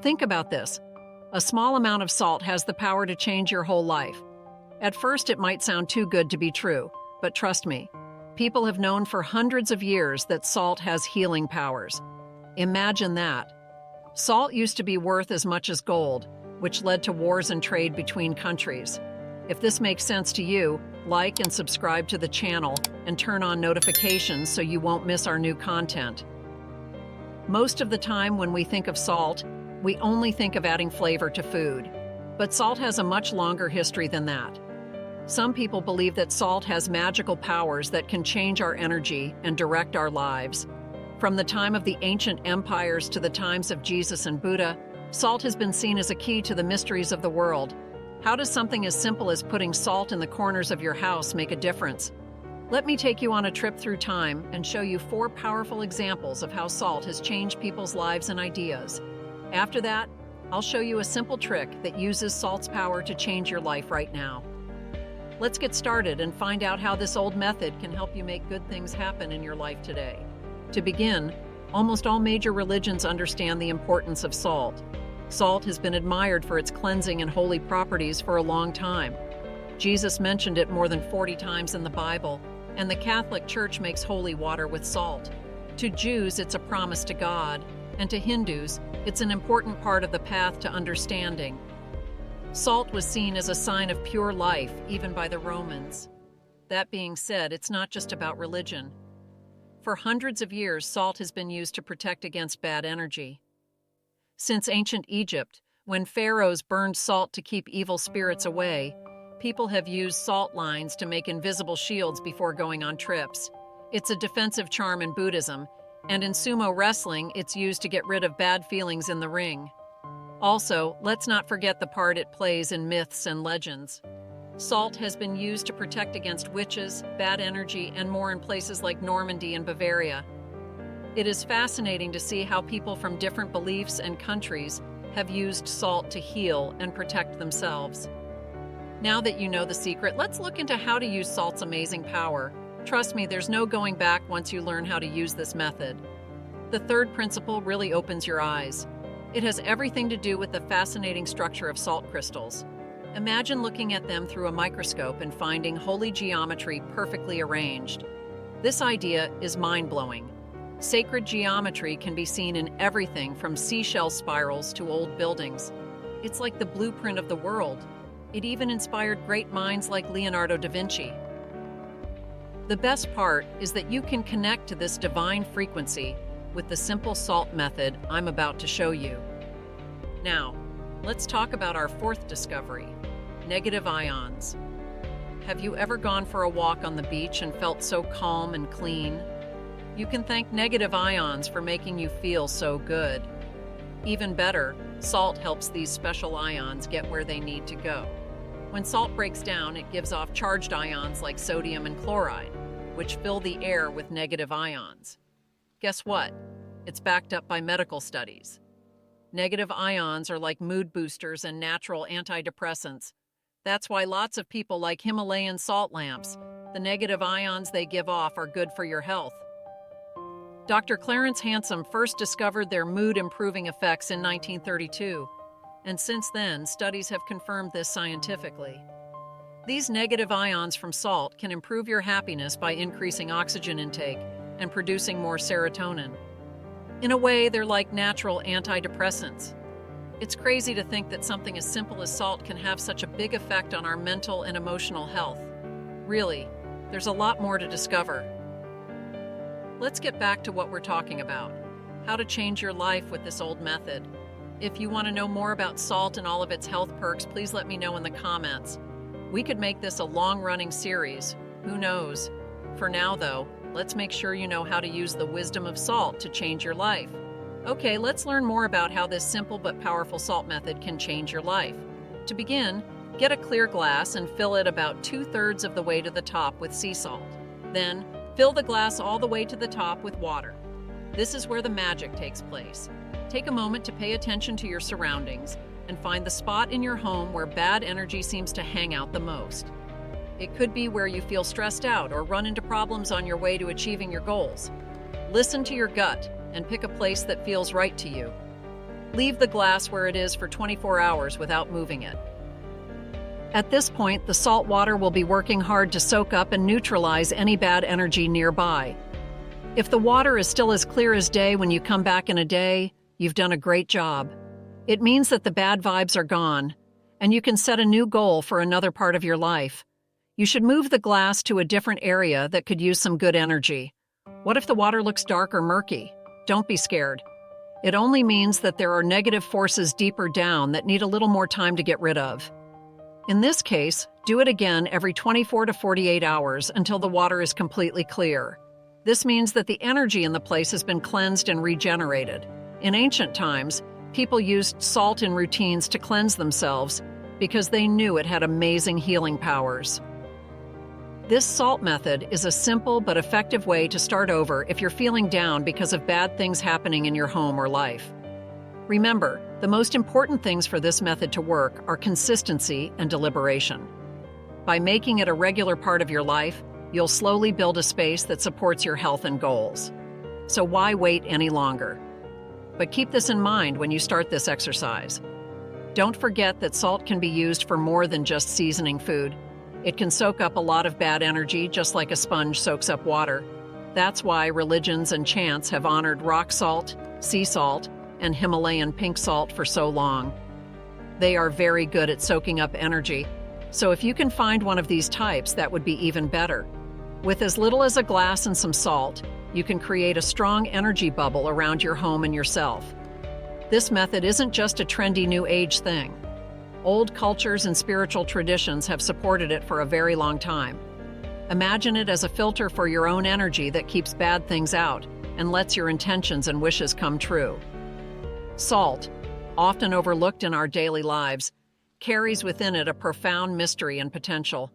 Think about this. A small amount of salt has the power to change your whole life. At first, it might sound too good to be true, but trust me, people have known for hundreds of years that salt has healing powers. Imagine that. Salt used to be worth as much as gold, which led to wars and trade between countries. If this makes sense to you, like and subscribe to the channel and turn on notifications so you won't miss our new content. Most of the time when we think of salt, we only think of adding flavor to food. But salt has a much longer history than that. Some people believe that salt has magical powers that can change our energy and direct our lives. From the time of the ancient empires to the times of Jesus and Buddha, salt has been seen as a key to the mysteries of the world. How does something as simple as putting salt in the corners of your house make a difference? Let me take you on a trip through time and show you 4 powerful examples of how salt has changed people's lives and ideas. After that, I'll show you a simple trick that uses salt's power to change your life right now. Let's get started and find out how this old method can help you make good things happen in your life today. To begin, almost all major religions understand the importance of salt. Salt has been admired for its cleansing and holy properties for a long time. Jesus mentioned it more than 40 times in the Bible, and the Catholic Church makes holy water with salt. To Jews, it's a promise to God, and to Hindus, it's an important part of the path to understanding. Salt was seen as a sign of pure life, even by the Romans. That being said, it's not just about religion. For hundreds of years, salt has been used to protect against bad energy. Since ancient Egypt, when pharaohs burned salt to keep evil spirits away, people have used salt lines to make invisible shields before going on trips. It's a defensive charm in Buddhism, and in sumo wrestling, it's used to get rid of bad feelings in the ring. Also, let's not forget the part it plays in myths and legends. Salt has been used to protect against witches, bad energy, and more in places like Normandy and Bavaria. It is fascinating to see how people from different beliefs and countries have used salt to heal and protect themselves. Now that you know the secret, let's look into how to use salt's amazing power. Trust me, there's no going back once you learn how to use this method. The third principle really opens your eyes. It has everything to do with the fascinating structure of salt crystals. Imagine looking at them through a microscope and finding holy geometry perfectly arranged. This idea is mind-blowing. Sacred geometry can be seen in everything from seashell spirals to old buildings. It's like the blueprint of the world. It even inspired great minds like Leonardo da Vinci. The best part is that you can connect to this divine frequency with the simple salt method I'm about to show you. Now, let's talk about our 4th discovery, negative ions. Have you ever gone for a walk on the beach and felt so calm and clean? You can thank negative ions for making you feel so good. Even better, salt helps these special ions get where they need to go. When salt breaks down, it gives off charged ions like sodium and chloride, which fill the air with negative ions. Guess what? It's backed up by medical studies. Negative ions are like mood boosters and natural antidepressants. That's why lots of people like Himalayan salt lamps. The negative ions they give off are good for your health. Dr. Clarence Hansom first discovered their mood-improving effects in 1932, and since then, studies have confirmed this scientifically. These negative ions from salt can improve your happiness by increasing oxygen intake and producing more serotonin. In a way, they're like natural antidepressants. It's crazy to think that something as simple as salt can have such a big effect on our mental and emotional health. Really, there's a lot more to discover. Let's get back to what we're talking about, how to change your life with this old method. If you want to know more about salt and all of its health perks, please let me know in the comments. We could make this a long-running series. Who knows? For now, though, let's make sure you know how to use the wisdom of salt to change your life. Okay, let's learn more about how this simple but powerful salt method can change your life. To begin, get a clear glass and fill it about 2/3 of the way to the top with sea salt. Then, fill the glass all the way to the top with water. This is where the magic takes place. Take a moment to pay attention to your surroundings and find the spot in your home where bad energy seems to hang out the most. It could be where you feel stressed out or run into problems on your way to achieving your goals. Listen to your gut and pick a place that feels right to you. Leave the glass where it is for 24 hours without moving it. At this point, the salt water will be working hard to soak up and neutralize any bad energy nearby. If the water is still as clear as day when you come back in a day, you've done a great job. It means that the bad vibes are gone, and you can set a new goal for another part of your life. You should move the glass to a different area that could use some good energy. What if the water looks dark or murky? Don't be scared. It only means that there are negative forces deeper down that need a little more time to get rid of. In this case, do it again every 24 to 48 hours until the water is completely clear. This means that the energy in the place has been cleansed and regenerated. In ancient times, people used salt in routines to cleanse themselves because they knew it had amazing healing powers. This salt method is a simple but effective way to start over if you're feeling down because of bad things happening in your home or life. Remember, the most important things for this method to work are consistency and deliberation. By making it a regular part of your life, you'll slowly build a space that supports your health and goals. So why wait any longer? But keep this in mind when you start this exercise. Don't forget that salt can be used for more than just seasoning food. It can soak up a lot of bad energy just like a sponge soaks up water. That's why religions and chants have honored rock salt, sea salt, and Himalayan pink salt for so long. They are very good at soaking up energy, so if you can find one of these types, that would be even better. With as little as a glass and some salt, you can create a strong energy bubble around your home and yourself. This method isn't just a trendy new age thing. Old cultures and spiritual traditions have supported it for a very long time. Imagine it as a filter for your own energy that keeps bad things out and lets your intentions and wishes come true. Salt, often overlooked in our daily lives, carries within it a profound mystery and potential.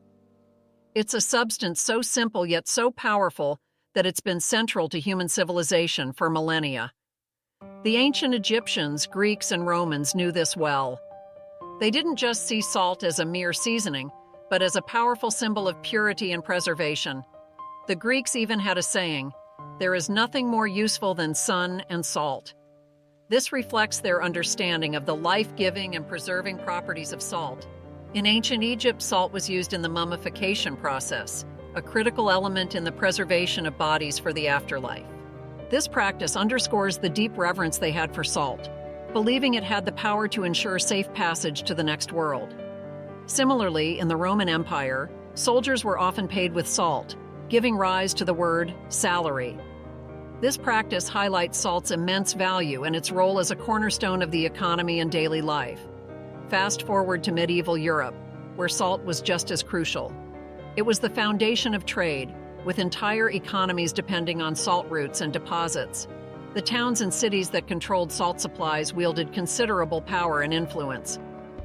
It's a substance so simple yet so powerful that it's been central to human civilization for millennia. The ancient Egyptians, Greeks, and Romans knew this well. They didn't just see salt as a mere seasoning, but as a powerful symbol of purity and preservation. The Greeks even had a saying, "There is nothing more useful than sun and salt." This reflects their understanding of the life-giving and preserving properties of salt. In ancient Egypt, salt was used in the mummification process, a critical element in the preservation of bodies for the afterlife. This practice underscores the deep reverence they had for salt, believing it had the power to ensure safe passage to the next world. Similarly, in the Roman Empire, soldiers were often paid with salt, giving rise to the word salary. This practice highlights salt's immense value and its role as a cornerstone of the economy and daily life. Fast forward to medieval Europe, where salt was just as crucial. It was the foundation of trade, with entire economies depending on salt routes and deposits. The towns and cities that controlled salt supplies wielded considerable power and influence.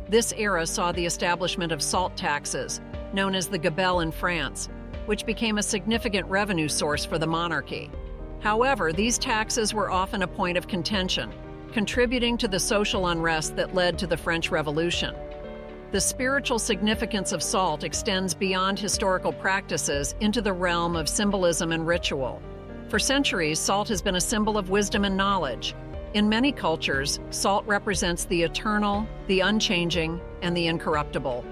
This era saw the establishment of salt taxes, known as the gabelle in France, which became a significant revenue source for the monarchy. However, these taxes were often a point of contention, contributing to the social unrest that led to the French Revolution. The spiritual significance of salt extends beyond historical practices into the realm of symbolism and ritual. For centuries, salt has been a symbol of wisdom and knowledge. In many cultures, salt represents the eternal, the unchanging, and the incorruptible.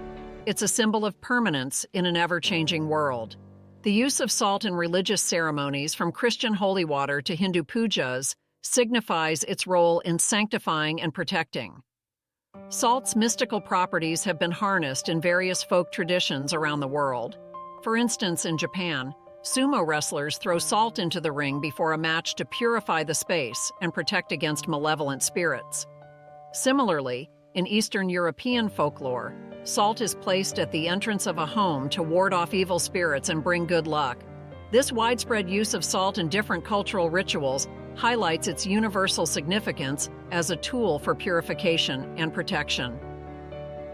It's a symbol of permanence in an ever-changing world. The use of salt in religious ceremonies, from Christian holy water to Hindu pujas, signifies its role in sanctifying and protecting. Salt's mystical properties have been harnessed in various folk traditions around the world. For instance, in Japan, sumo wrestlers throw salt into the ring before a match to purify the space and protect against malevolent spirits. Similarly, in Eastern European folklore, salt is placed at the entrance of a home to ward off evil spirits and bring good luck. This widespread use of salt in different cultural rituals highlights its universal significance as a tool for purification and protection.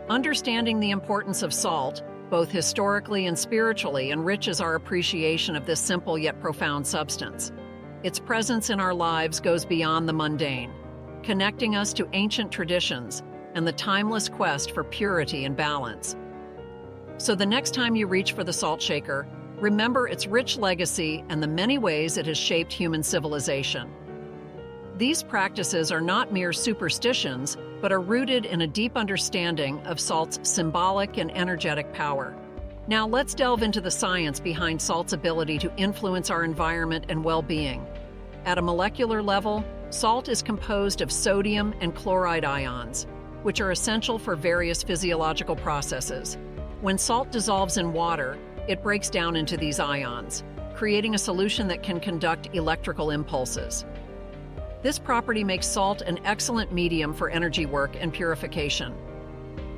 Understanding the importance of salt, both historically and spiritually, enriches our appreciation of this simple yet profound substance. Its presence in our lives goes beyond the mundane, connecting us to ancient traditions and the timeless quest for purity and balance. So the next time you reach for the salt shaker, remember its rich legacy and the many ways it has shaped human civilization. These practices are not mere superstitions, but are rooted in a deep understanding of salt's symbolic and energetic power. Now let's delve into the science behind salt's ability to influence our environment and well-being. At a molecular level, salt is composed of sodium and chloride ions, which are essential for various physiological processes. When salt dissolves in water, it breaks down into these ions, creating a solution that can conduct electrical impulses. This property makes salt an excellent medium for energy work and purification.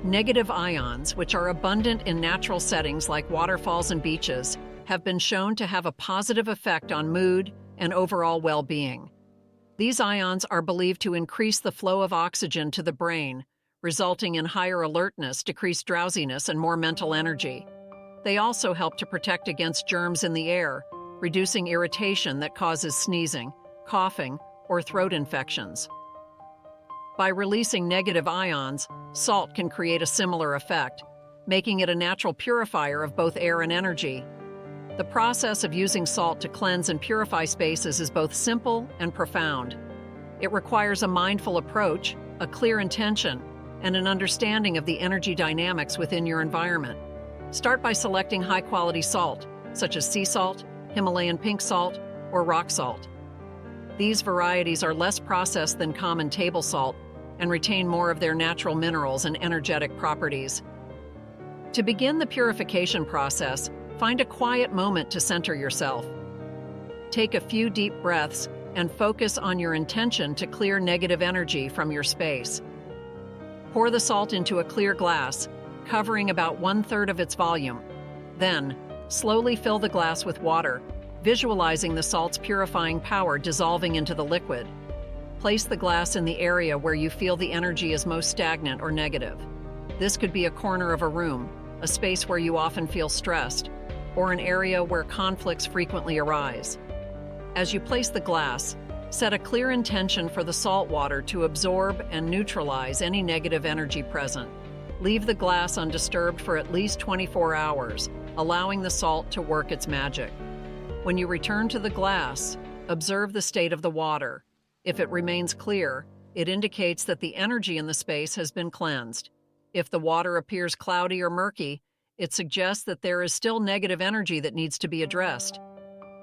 Negative ions, which are abundant in natural settings like waterfalls and beaches, have been shown to have a positive effect on mood and overall well-being. These ions are believed to increase the flow of oxygen to the brain, resulting in higher alertness, decreased drowsiness, and more mental energy. They also help to protect against germs in the air, reducing irritation that causes sneezing, coughing, or throat infections. By releasing negative ions, salt can create a similar effect, making it a natural purifier of both air and energy. The process of using salt to cleanse and purify spaces is both simple and profound. It requires a mindful approach, a clear intention, and an understanding of the energy dynamics within your environment. Start by selecting high-quality salt, such as sea salt, Himalayan pink salt, or rock salt. These varieties are less processed than common table salt and retain more of their natural minerals and energetic properties. To begin the purification process, find a quiet moment to center yourself. Take a few deep breaths and focus on your intention to clear negative energy from your space. Pour the salt into a clear glass, covering about 1/3 of its volume. Then, slowly fill the glass with water, visualizing the salt's purifying power dissolving into the liquid. Place the glass in the area where you feel the energy is most stagnant or negative. This could be a corner of a room, a space where you often feel stressed, or an area where conflicts frequently arise. As you place the glass, set a clear intention for the salt water to absorb and neutralize any negative energy present. Leave the glass undisturbed for at least 24 hours, allowing the salt to work its magic. When you return to the glass, observe the state of the water. If it remains clear, it indicates that the energy in the space has been cleansed. If the water appears cloudy or murky, it suggests that there is still negative energy that needs to be addressed.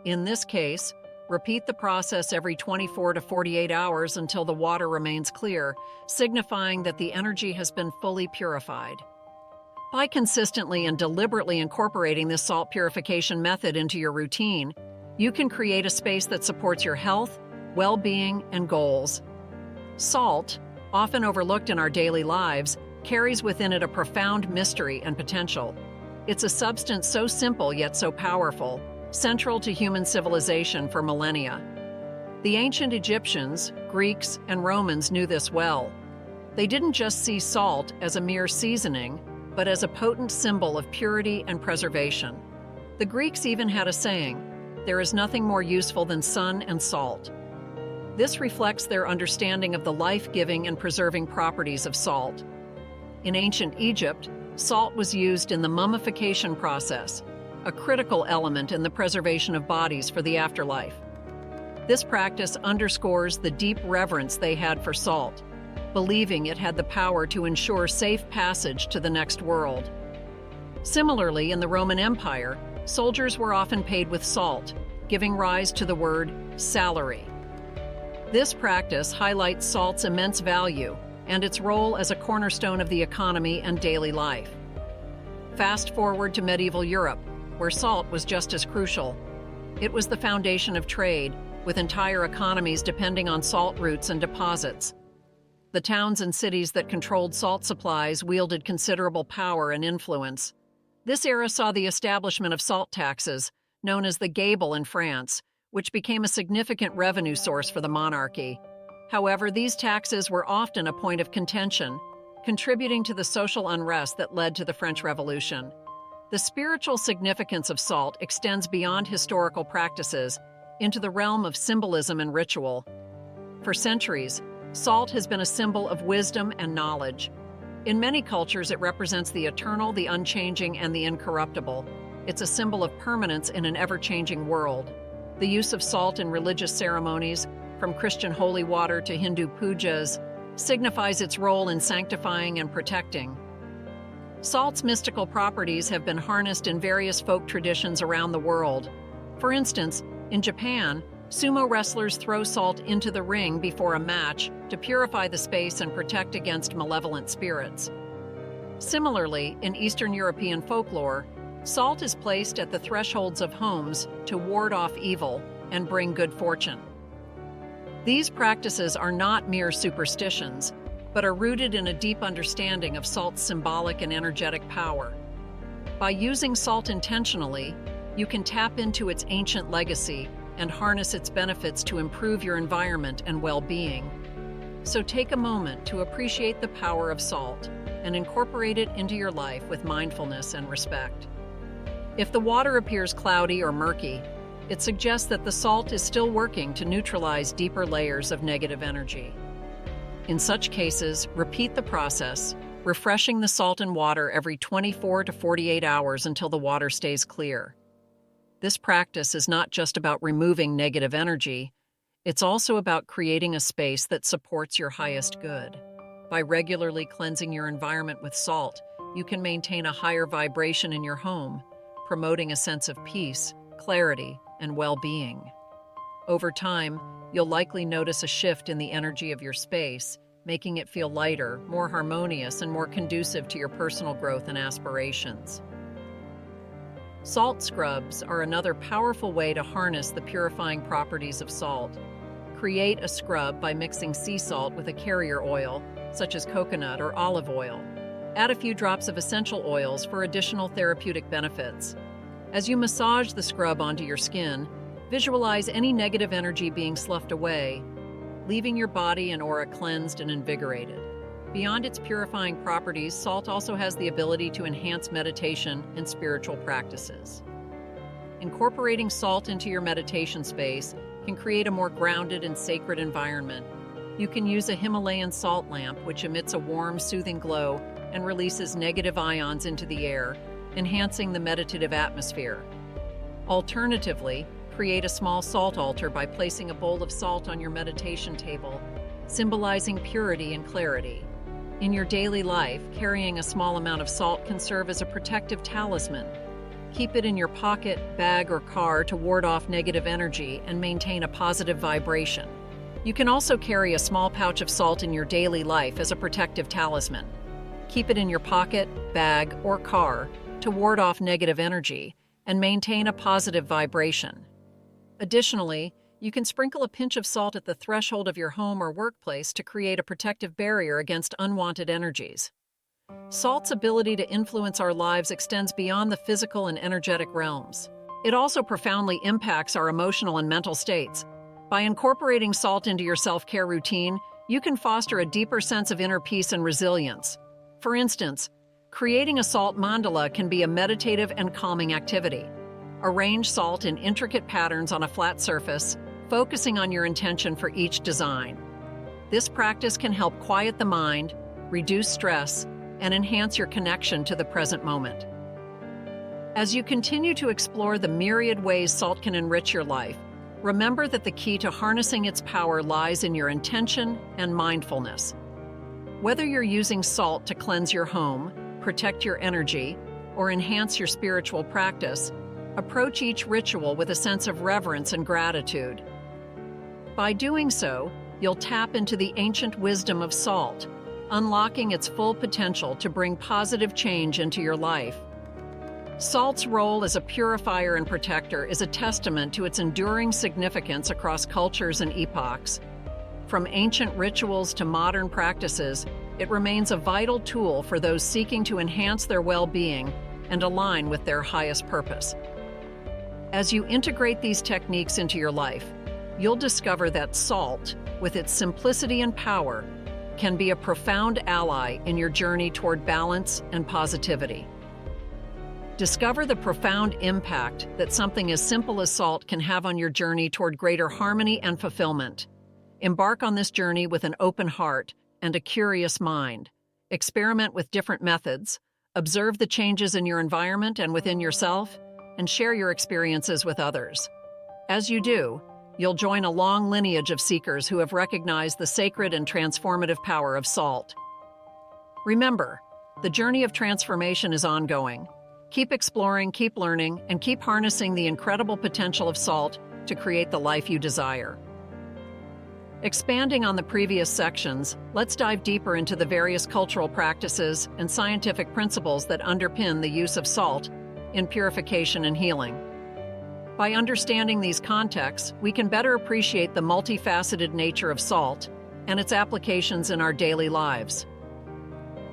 In this case, repeat the process every 24 to 48 hours until the water remains clear, signifying that the energy has been fully purified. By consistently and deliberately incorporating this salt purification method into your routine, you can create a space that supports your health, well-being, and goals. Salt, often overlooked in our daily lives, carries within it a profound mystery and potential. It's a substance so simple yet so powerful, central to human civilization for millennia. The ancient Egyptians, Greeks, and Romans knew this well. They didn't just see salt as a mere seasoning, but as a potent symbol of purity and preservation. The Greeks even had a saying, "There is nothing more useful than sun and salt." This reflects their understanding of the life-giving and preserving properties of salt. In ancient Egypt, salt was used in the mummification process, a critical element in the preservation of bodies for the afterlife. This practice underscores the deep reverence they had for salt, believing it had the power to ensure safe passage to the next world. Similarly, in the Roman Empire, soldiers were often paid with salt, giving rise to the word salary. This practice highlights salt's immense value and its role as a cornerstone of the economy and daily life. Fast forward to medieval Europe, where salt was just as crucial. It was the foundation of trade, with entire economies depending on salt routes and deposits. The towns and cities that controlled salt supplies wielded considerable power and influence. This era saw the establishment of salt taxes, known as the gabelle in France, which became a significant revenue source for the monarchy. However, these taxes were often a point of contention, contributing to the social unrest that led to the French Revolution. The spiritual significance of salt extends beyond historical practices into the realm of symbolism and ritual. For centuries, salt has been a symbol of wisdom and knowledge. In many cultures, it represents the eternal, the unchanging, and the incorruptible. It's a symbol of permanence in an ever-changing world. The use of salt in religious ceremonies, from Christian holy water to Hindu pujas, signifies its role in sanctifying and protecting. Salt's mystical properties have been harnessed in various folk traditions around the world. For instance, in Japan, sumo wrestlers throw salt into the ring before a match to purify the space and protect against malevolent spirits. Similarly, in Eastern European folklore, salt is placed at the thresholds of homes to ward off evil and bring good fortune. These practices are not mere superstitions, but are rooted in a deep understanding of salt's symbolic and energetic power. By using salt intentionally, you can tap into its ancient legacy and harness its benefits to improve your environment and well-being. So take a moment to appreciate the power of salt and incorporate it into your life with mindfulness and respect. If the water appears cloudy or murky, it suggests that the salt is still working to neutralize deeper layers of negative energy. In such cases, repeat the process, refreshing the salt and water every 24 to 48 hours until the water stays clear. This practice is not just about removing negative energy, it's also about creating a space that supports your highest good. By regularly cleansing your environment with salt, you can maintain a higher vibration in your home, promoting a sense of peace, clarity, and well-being. Over time, you'll likely notice a shift in the energy of your space, making it feel lighter, more harmonious, and more conducive to your personal growth and aspirations. Salt scrubs are another powerful way to harness the purifying properties of salt. Create a scrub by mixing sea salt with a carrier oil, such as coconut or olive oil. Add a few drops of essential oils for additional therapeutic benefits. As you massage the scrub onto your skin, visualize any negative energy being sloughed away, leaving your body and aura cleansed and invigorated. Beyond its purifying properties, salt also has the ability to enhance meditation and spiritual practices. Incorporating salt into your meditation space can create a more grounded and sacred environment. You can use a Himalayan salt lamp, which emits a warm, soothing glow and releases negative ions into the air, enhancing the meditative atmosphere. Alternatively, create a small salt altar by placing a bowl of salt on your meditation table, symbolizing purity and clarity. In your daily life, carrying a small amount of salt can serve as a protective talisman. Keep it in your pocket, bag, or car to ward off negative energy and maintain a positive vibration. You can also carry a small pouch of salt in your daily life as a protective talisman. Keep it in your pocket, bag, or car to ward off negative energy and maintain a positive vibration. Additionally, you can sprinkle a pinch of salt at the threshold of your home or workplace to create a protective barrier against unwanted energies. Salt's ability to influence our lives extends beyond the physical and energetic realms. It also profoundly impacts our emotional and mental states. By incorporating salt into your self-care routine, you can foster a deeper sense of inner peace and resilience. For instance, creating a salt mandala can be a meditative and calming activity. Arrange salt in intricate patterns on a flat surface, focusing on your intention for each design. This practice can help quiet the mind, reduce stress, and enhance your connection to the present moment. As you continue to explore the myriad ways salt can enrich your life, remember that the key to harnessing its power lies in your intention and mindfulness. Whether you're using salt to cleanse your home, protect your energy, or enhance your spiritual practice, approach each ritual with a sense of reverence and gratitude. By doing so, you'll tap into the ancient wisdom of salt, unlocking its full potential to bring positive change into your life. Salt's role as a purifier and protector is a testament to its enduring significance across cultures and epochs. From ancient rituals to modern practices, it remains a vital tool for those seeking to enhance their well-being and align with their highest purpose. As you integrate these techniques into your life, you'll discover that salt, with its simplicity and power, can be a profound ally in your journey toward balance and positivity. Discover the profound impact that something as simple as salt can have on your journey toward greater harmony and fulfillment. Embark on this journey with an open heart and a curious mind. Experiment with different methods, observe the changes in your environment and within yourself, and share your experiences with others. As you do, You'll join a long lineage of seekers who have recognized the sacred and transformative power of salt. Remember, the journey of transformation is ongoing. Keep exploring, keep learning, and keep harnessing the incredible potential of salt to create the life you desire. Expanding on the previous sections, let's dive deeper into the various cultural practices and scientific principles that underpin the use of salt in purification and healing. By understanding these contexts, we can better appreciate the multifaceted nature of salt and its applications in our daily lives.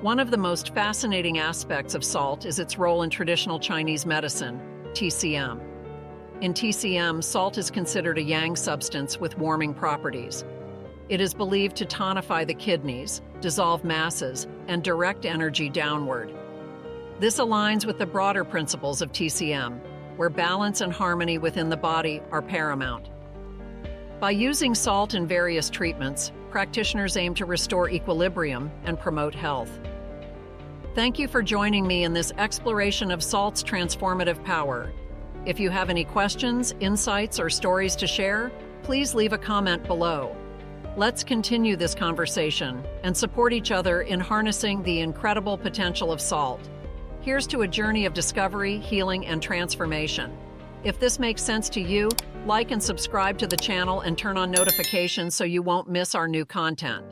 One of the most fascinating aspects of salt is its role in traditional Chinese medicine, TCM. In TCM, salt is considered a yang substance with warming properties. It is believed to tonify the kidneys, dissolve masses, and direct energy downward. This aligns with the broader principles of TCM, where balance and harmony within the body are paramount. By using salt in various treatments, practitioners aim to restore equilibrium and promote health. Thank you for joining me in this exploration of salt's transformative power. If you have any questions, insights, or stories to share, please leave a comment below. Let's continue this conversation and support each other in harnessing the incredible potential of salt. Here's to a journey of discovery, healing, and transformation. If this makes sense to you, like and subscribe to the channel and turn on notifications so you won't miss our new content.